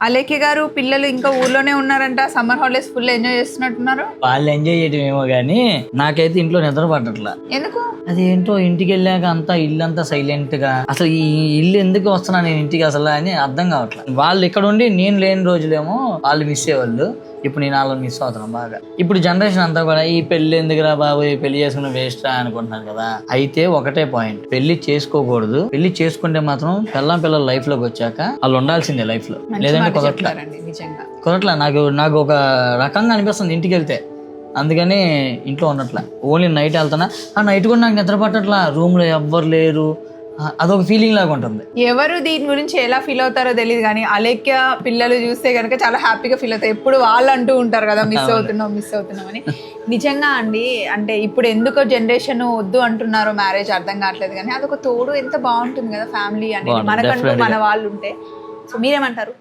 అలేఖ్య గారు పిల్లలు ఇంకా ఊర్లోనే ఉన్నారంట, సమ్మర్ హాలిడేస్ ఫుల్ ఎంజాయ్ చేస్తున్నట్టున్నారు. వాళ్ళు ఎంజాయ్ చేయడం ఏమో కానీ నాకైతే ఇంట్లో నిద్ర పట్టట్లా. ఎందుకు? అదేంటో ఇంటికి వెళ్ళాక అంతా ఇల్లు అంతా సైలెంట్ గా, అసలు ఈ ఇల్లు ఎందుకు వస్తున్నా నేను ఇంటికి అసలు అని అర్థం కావట్లేదు. వాళ్ళు ఇక్కడ ఉండి నేను లేని రోజులేమో వాళ్ళు మిస్ అయ్యేవాళ్ళు, ఇప్పుడు నేను వాళ్ళని మిస్ అవుతున్నాను బాగా. ఇప్పుడు జనరేషన్ అంతా కూడా ఈ పెళ్లి ఎందుకురా బాబు, ఈ పెళ్లి చేసుకున్న వేస్ట్ రా అనుకుంటున్నారు కదా. అయితే ఒకటే పాయింట్, పెళ్లి చేసుకోకూడదు. పెళ్లి చేసుకుంటే మాత్రం పిల్లల లైఫ్ లోకి వచ్చాక వాళ్ళు ఉండాల్సిందే లైఫ్ లో, లేదంటే కుదరట్లా. నిజంగా కుదరట్లా. నాకు ఒక రకంగా అనిపిస్తుంది ఇంటికి వెళ్తే, అందుకని ఇంట్లో ఉండట్లా. ఓన్లీ నైట్ వెళ్తానా, ఆ నైట్ కూడా నాకు నిద్ర పట్టట్లా. రూమ్ లో ఎవ్వరు లేరు, అదొక ఫీలింగ్ లాగా ఉంటుంది. ఎవరు దీని గురించి ఎలా ఫీల్ అవుతారో తెలియదు కానీ అలేఖ్య పిల్లలు చూస్తే కనుక చాలా హ్యాపీగా ఫీల్ అవుతారు. ఎప్పుడు వాళ్ళు అంటూ ఉంటారు కదా మిస్ అవుతున్నాం అని. నిజంగా అండి, అంటే ఇప్పుడు ఎందుకో జనరేషన్ వద్దు అంటున్నారో మ్యారేజ్ అర్థం కావట్లేదు కానీ అదొక తోడు ఎంత బాగుంటుంది కదా ఫ్యామిలీ అనేది, మనకంటూ మన వాళ్ళు ఉంటే. సో మీరేమంటారు?